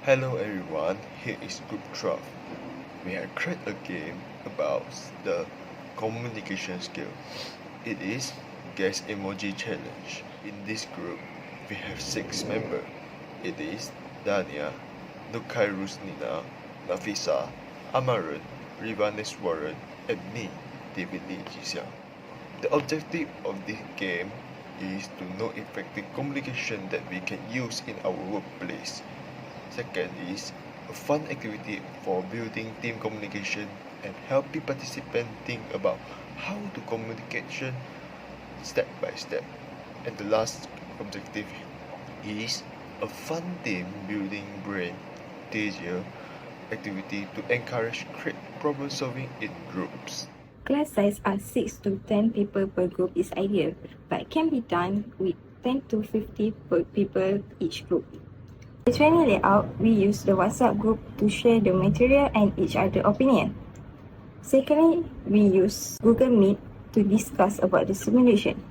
Hello everyone, here is Group 12. We have created a game about the communication skill. It is Guess Emoji Challenge. In this group, we have 6 members. It is Dania, NURKHAIRUNNISA, NAFISAH, AMARAN, REEVANESWARAN, and me, David Lee Ji-xiang. The objective of this game is to know effective communication that we can use in our workplace. Second is a fun activity for building team communication and helping participants think about how to communication step by step. And the last objective is a fun team building brain teaser activity to encourage great problem solving in groups. Class size are 6 to 10 people per group is ideal, but can be done with 10 to 50 people each group. The training layout, we use the WhatsApp group to share the material and each other opinion. Secondly, we use Google Meet to discuss about the simulation.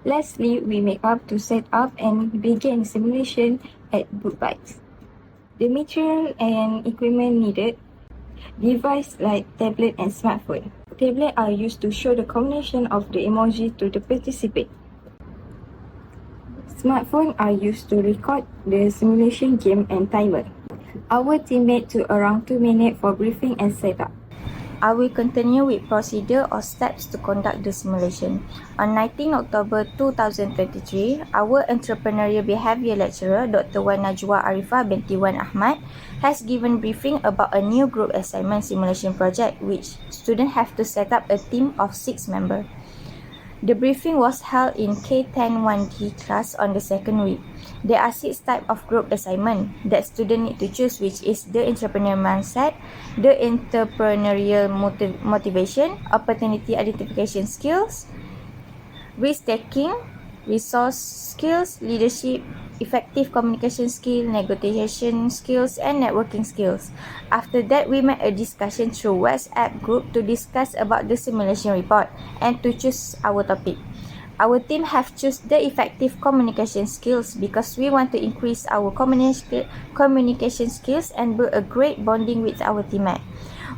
Lastly, we make up to set up and begin simulation at boot bites. The material and equipment needed, device like tablet and smartphone. Tablet are used to show the combination of the emoji to the participant. Smartphones are used to record the simulation game and timer. Our teammate took around 2 minutes for briefing and setup. I will continue with procedure or steps to conduct the simulation. On 19 October 2023, our entrepreneurial behavior lecturer, Dr. Wan Najwa Arifah BINTI Ahmad, has given briefing about a new group assignment simulation project which students have to set up a team of 6 members. The briefing was held in K101D class on the second week. There are 6 types of group assignment that students need to choose, which is the entrepreneurial mindset, the entrepreneurial motivation, opportunity identification skills, risk-taking, resource skills, leadership, effective communication skill, negotiation skills, and networking skills. After that, we made a discussion through WhatsApp group to discuss about the simulation report and to choose our topic. Our team have choose the effective communication skills because we want to increase our communication skills and build a great bonding with our teammate.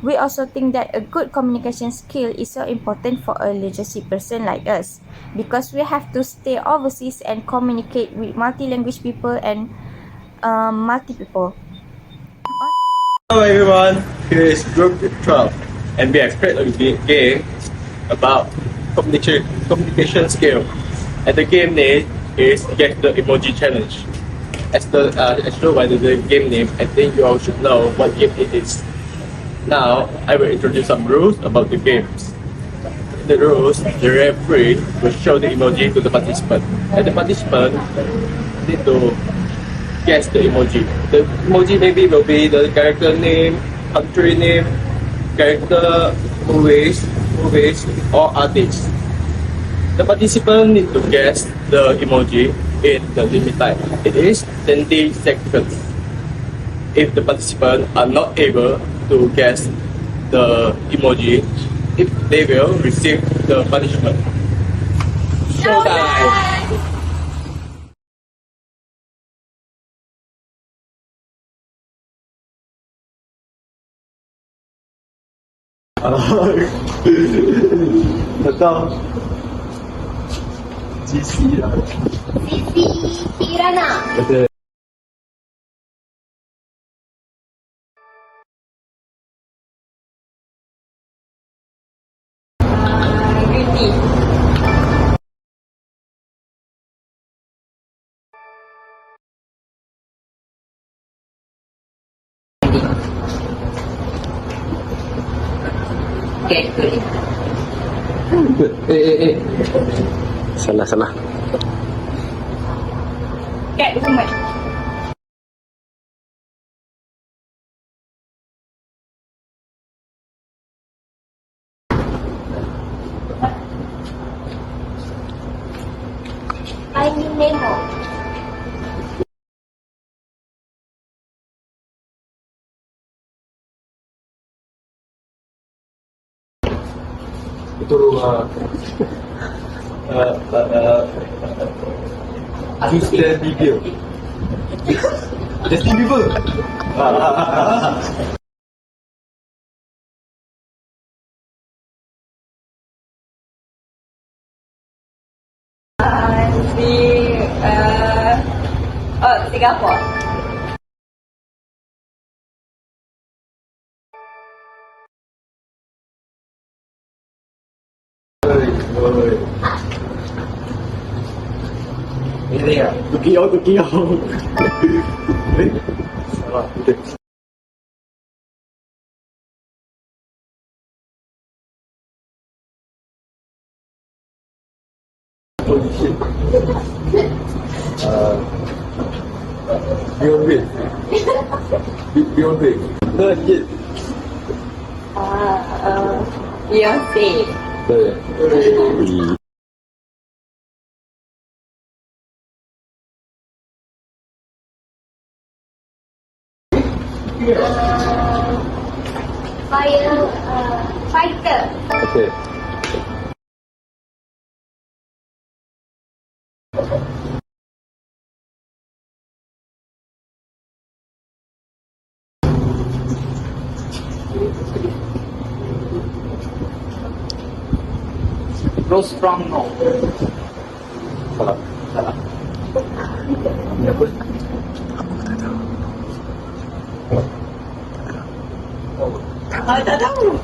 We also think that a good communication skill is so important for a leadership person like us because we have to stay overseas and communicate with multi-language people and multi-people. Hello everyone, here is Group 12 and we have created a game about communication skill, and the game name is Guess the Emoji Challenge. As shown by the game name, I think you all should know what game it is. Now, I will introduce some rules about the games. The rules, the referee will show the emoji to the participant, and the participant need to guess the emoji. The emoji maybe will be the character name, country name, character, movies, or artist. The participant need to guess the emoji in the limit time. It is 20 seconds. If the participants are not able to guess the emoji, they will receive the punishment. Showtime! Betul. FIRZANAH. Betul. BINTI. Okay, good. Salah. Okay, Ahmad. I mean Nemo. Itu choose the video. Justin Bieber. Singapore. Ini ya, Tokyo. Salah. Holy shit. Beyond Big. Beyond Big. Shit. Beyonce. 对。Fighter. Okay. Close from no. Salah. Ini apa? Tak tahu.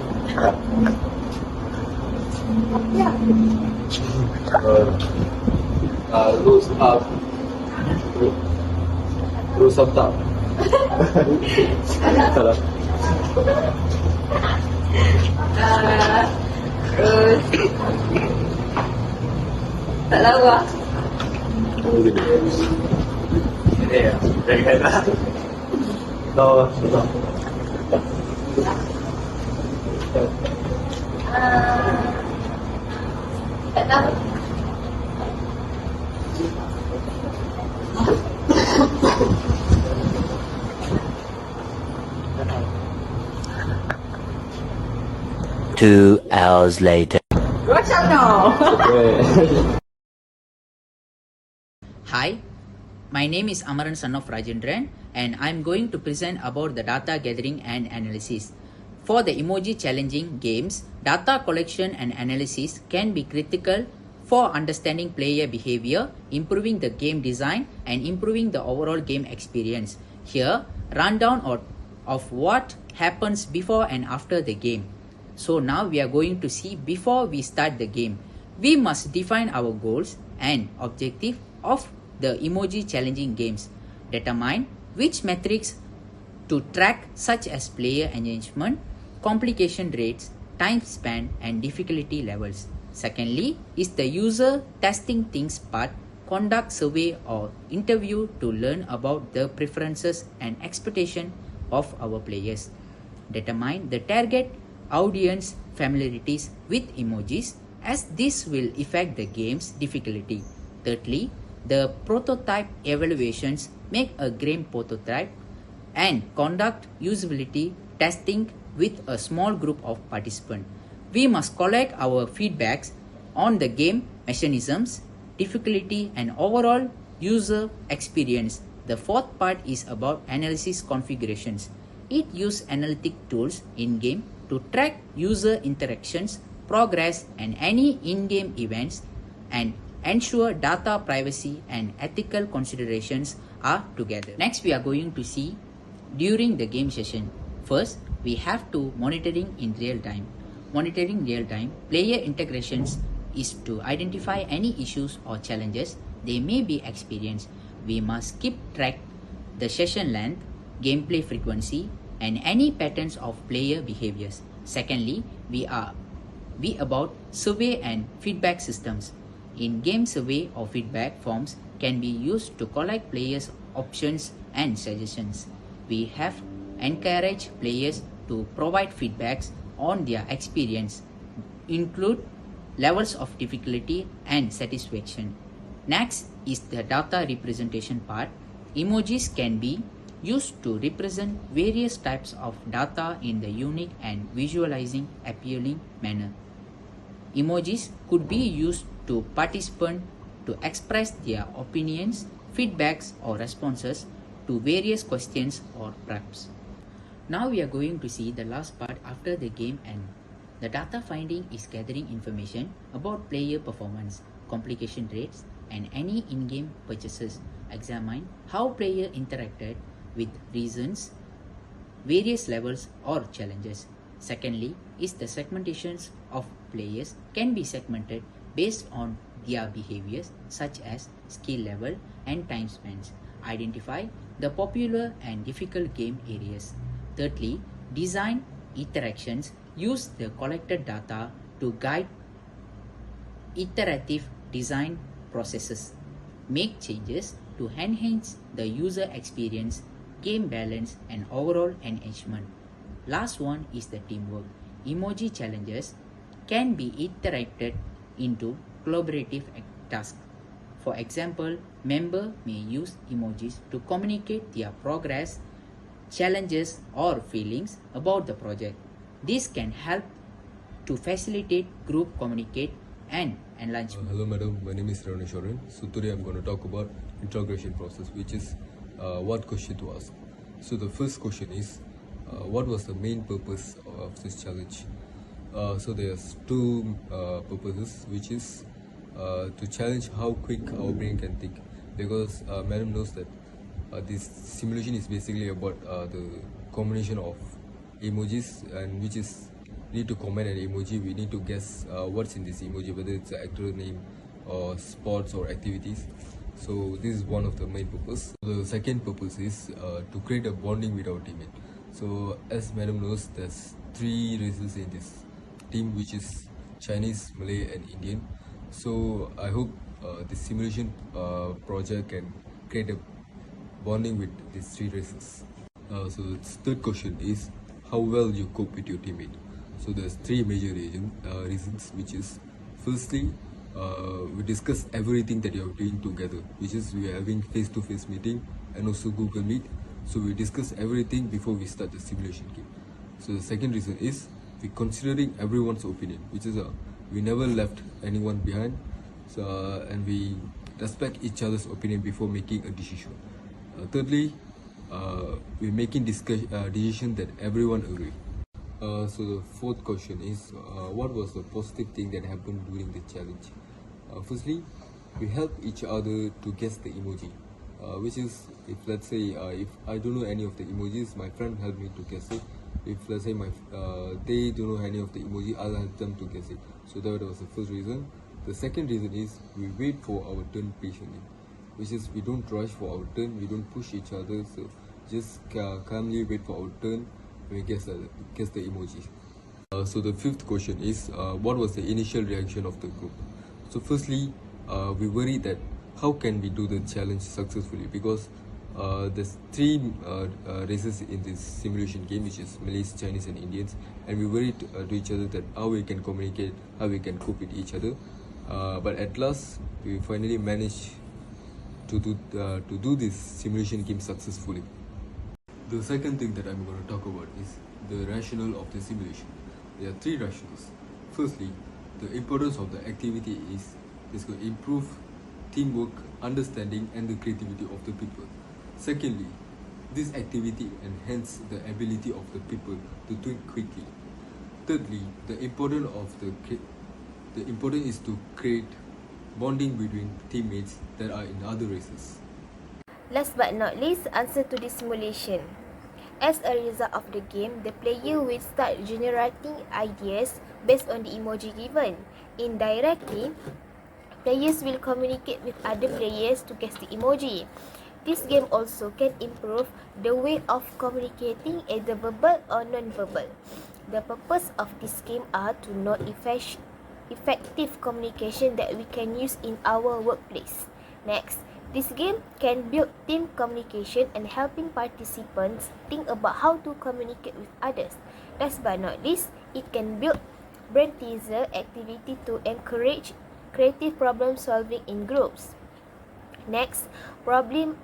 Lose up. Lose up top. Salah. Terus tak tahu lah. Ini ya, jangan. Tahu. Tak tahu. Two hours later. Macam no. Hi, my name is AMARAN son of Rajendran, and I'm going to present about the data gathering and analysis. For the emoji challenging games, data collection and analysis can be critical for understanding player behavior, improving the game design, and improving the overall game experience. Here, rundown of what happens before and after the game. So now we are going to see before we start the game. We must define our goals and objective of the emoji challenging games. Determine which metrics to track such as player engagement, complication rates, time span and difficulty levels. Secondly is the user testing things part, conduct survey or interview to learn about the preferences and expectation of our players. Determine the target audience familiarities with emojis, as this will affect the game's difficulty. Thirdly, the prototype evaluations, make a game prototype and conduct usability testing with a small group of participants. We must collect our feedbacks on the game mechanisms, difficulty and overall user experience. The fourth part is about analysis configurations. It uses analytic tools in-game to track user interactions, progress and any in-game events, and ensure data privacy and ethical considerations are together. Next, we are going to see during the game session. First, we have to monitoring in real time. Monitoring real time player integrations is to identify any issues or challenges they may be experienced. We must keep track the session length, gameplay frequency, and any patterns of player behaviors. Secondly, we about survey and feedback systems. In-game survey or feedback forms can be used to collect players' options and suggestions. We have encouraged players to provide feedbacks on their experience, include levels of difficulty and satisfaction. Next is the data representation part. Emojis can be used to represent various types of data in the unique and visualizing appealing manner. Emojis could be used to participants to express their opinions, feedbacks or responses to various questions or preps. Now we are going to see the last part after the game end. The data finding is gathering information about player performance, complication rates, and any in-game purchases. Examine how player interacted with reasons, various levels or challenges. Secondly, is the segmentations of players can be segmented based on their behaviors such as skill level and time spent. Identify the popular and difficult game areas. Thirdly, design interactions. Use the collected data to guide iterative design processes. Make changes to enhance the user experience, game balance, and overall engagement. Last one is the teamwork. Emoji challenges can be iterated into collaborative tasks. For example, member may use emojis to communicate their progress, challenges, or feelings about the project. This can help to facilitate group communicate and enlargement. Hello madam, my name is REEVANESWARAN. So today I'm going to talk about interrogation process, which is what question to ask. So the first question is, what was the main purpose of this challenge? So there's two purposes, which is to challenge how quick our brain can think, because madam knows that this simulation is basically about the combination of emojis, and which is need to comment an emoji. We need to guess what's in this emoji, whether it's an actor name or sports or activities. So this is one of the main purpose. The second purpose is to create a bonding with our teammate. So as madam knows, there's three races in this team, which is Chinese, Malay and Indian. So I hope this simulation project can create a bonding with these three races. So the third question is how well you cope with your teammate. So there's three major reasons, which is firstly, we discuss everything that you are doing together, which is we are having face-to-face meeting and also Google Meet. So we discuss everything before we start the simulation game. So the second reason is we considering everyone's opinion, which is we never left anyone behind. So and we respect each other's opinion before making a decision. Thirdly, we're making decision that everyone agree. So the fourth question is, what was the positive thing that happened during the challenge? Firstly, we help each other to guess the emoji, which is, if let's say if I don't know any of the emojis, my friend helped me to guess it. If let's say they don't know any of the emoji, I'll help them to guess it. So that was the first reason. The second reason is we wait for our turn patiently, which is we don't rush for our turn, we don't push each other, so just calmly wait for our turn when we guess the emoji. So the fifth question is, what was the initial reaction of the group? So firstly, we worried that how can we do the challenge successfully, because there's three races in this simulation game, which is Malays, Chinese and Indians, and we worried to each other that how we can communicate, how we can cope with each other. But at last, we finally managed to do this simulation game successfully. The second thing that I'm going to talk about is the rationale of the simulation. There are three rationales. Firstly, the importance of the activity is going to improve teamwork, understanding and the creativity of the people. Secondly, this activity enhances the ability of the people to think quickly. Thirdly, the importance is to create bonding between teammates that are in other races. Last but not least, answer to this simulation. As a result of the game, the player will start generating ideas based on the emoji given. Indirectly, players will communicate with other players to guess the emoji. This game also can improve the way of communicating, either verbal or non-verbal. The purpose of this game are to know effective communication that we can use in our workplace. Next, this game can build team communication and helping participants think about how to communicate with others. Last but not least, it can build brain teaser activity to encourage creative problem solving in groups. Next, problem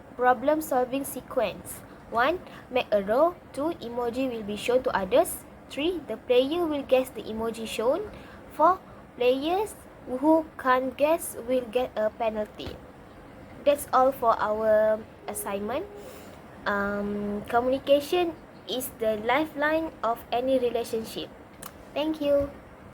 solving sequence. 1. Make a row. 2. Emoji will be shown to others. 3. The player will guess the emoji shown. 4. Players who can't guess will get a penalty. That's all for our assignment. Communication is the lifeline of any relationship. Thank you.